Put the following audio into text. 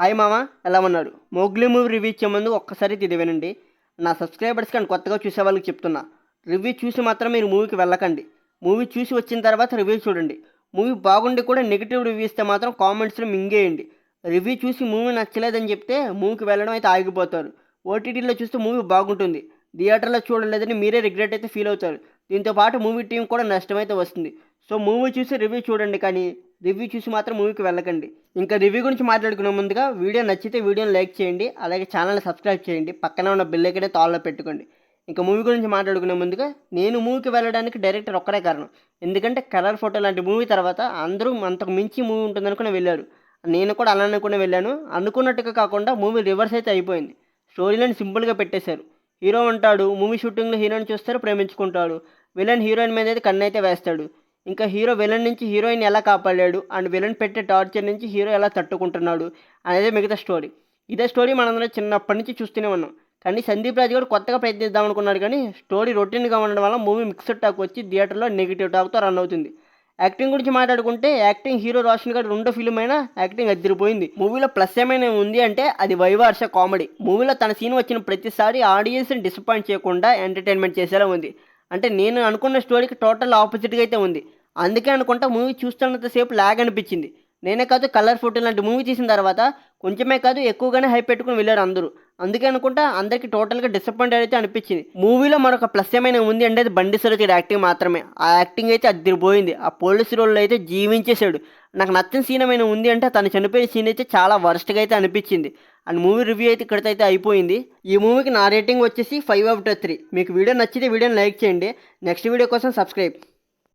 Hi మామ, ఎలా ఉన్నారు? మోగ్లీ మూవీ రివ్యూ ఇచ్చే ముందు ఒక్కసారి ఇది వినండి. నా సబ్స్క్రైబర్స్ కానీ కొత్తగా చూసే వాళ్ళకి చెప్తున్నా, రివ్యూ చూసి మాత్రం మీరు మూవీకి వెళ్ళకండి. మూవీ చూసి వచ్చిన తర్వాత రివ్యూ చూడండి. మూవీ బాగుండి కూడా నెగిటివ్ రివ్యూ ఇస్తే మాత్రం కామెంట్స్లో మింగేయండి. రివ్యూ చూసి మూవీ నచ్చలేదని చెప్తే మూవీకి వెళ్ళడం అయితే ఆగిపోతారు. ఓటీటీలో చూస్తే మూవీ బాగుంటుంది, థియేటర్లో చూడలేదని మీరే రిగ్రెట్ అయితే ఫీల్ అవుతారు. దీంతో పాటు మూవీ టీం కూడా నష్టమైతే వస్తుంది. సో మూవీ చూసి రివ్యూ చూడండి, కానీ రివ్యూ చూసి మాత్రం మూవీకి వెళ్ళకండి. ఇంకా రివ్యూ గురించి మాట్లాడుకునే ముందుగా వీడియో నచ్చితే వీడియోని లైక్ చేయండి, అలాగే ఛానల్ని సబ్స్క్రైబ్ చేయండి, పక్కన ఉన్న బెల్ ఐకాన్ తాల్లో పెట్టుకోండి. ఇంకా మూవీ గురించి మాట్లాడుకునే ముందుగా నేను మూవీకి వెళ్ళడానికి డైరెక్టర్ ఒక్కరే కారణం. ఎందుకంటే కలర్ ఫోటో లాంటి మూవీ తర్వాత అందరూ అంతకు మించి మూవీ ఉంటుందనుకుని వెళ్ళారు. నేను కూడా అలా అనుకుని వెళ్ళాను. అనుకున్నట్టుగా కాకుండా మూవీ రివర్స్ అయితే అయిపోయింది. స్టోరీలను సింపుల్గా పెట్టేశారు. హీరో ఉంటాడు, మూవీ షూటింగ్లో హీరోయిన్ చూస్తారు, ప్రేమించుకుంటాడు. విలన్ హీరోయిన్ మీద అయితే కన్ను అయితే వేస్తాడు. ఇంకా హీరో విలన్ నుంచి హీరోయిన్ ఎలా కాపాడాడు అండ్ విలన్ పెట్టే టార్చర్ నుంచి హీరో ఎలా తట్టుకుంటున్నాడు అనేది మిగతా స్టోరీ. ఇదే స్టోరీ మనందరం చిన్నప్పటి నుంచి చూస్తూనే ఉన్నాం. కానీ సందీప్ రాజ్ గారు కొత్తగా ప్రయత్నిద్దాం అనుకున్నాడు, కానీ స్టోరీ రొటీన్గా ఉండడం వల్ల మూవీ మిక్స్డ్ టాక్ వచ్చి థియేటర్లో నెగిటివ్ టాక్తో రన్ అవుతుంది. యాక్టింగ్ గురించి మాట్లాడుకుంటే యాక్టింగ్ హీరో రోషన్ గారు రెండో ఫిల్మ్ అయినా యాక్టింగ్ అదిరిపోయింది. మూవీలో ప్లస్ ఏమైనా ఉంది అంటే అది వైవార్ష కామెడీ. మూవీలో తన సీన్ వచ్చిన ప్రతిసారి ఆడియన్స్ని డిసప్పాయింట్ చేయకుండా ఎంటర్టైన్మెంట్ చేసేలా ఉంది. అంటే నేను అనుకున్న స్టోరీకి టోటల్ ఆపోజిట్గా అయితే ఉంది. అందుకే అనుకుంటా మూవీ చూస్తున్నంతసేపు లాగ్ అనిపించింది. నేనే కాదు, కలర్ ఫోటో లాంటి మూవీ తీసిన తర్వాత కొంచెమే కాదు ఎక్కువగానే హైప్ పెట్టుకుని వెళ్ళారు అందరూ. అందుకే అనుకుంటా అందరికీ టోటల్గా డిసప్పాయింట్ అయితే అనిపించింది. మూవీలో మరొక ప్లస్ ఏమైనా ఉంది అంటే అది బండి సరోజ్ యాక్టింగ్ మాత్రమే. ఆ యాక్టింగ్ అయితే అదిరిపోయింది. ఆ పోలీస్ రోల్లో అయితే జీవించేశాడు. నాకు నచ్చిన సీన్ ఏమైనా ఉంది అంటే తను చనిపోయిన సీన్ అయితే చాలా వరస్ట్గా అయితే అనిపించింది. అండ్ మూవీ రివ్యూ అయితే ఇక్కడితో అయితే అయిపోయింది. ఈ మూవీకి నా రేటింగ్ వచ్చేసి 5/3. మీకు వీడియో నచ్చితే వీడియోని లైక్ చేయండి. నెక్స్ట్ వీడియో కోసం సబ్స్క్రైబ్.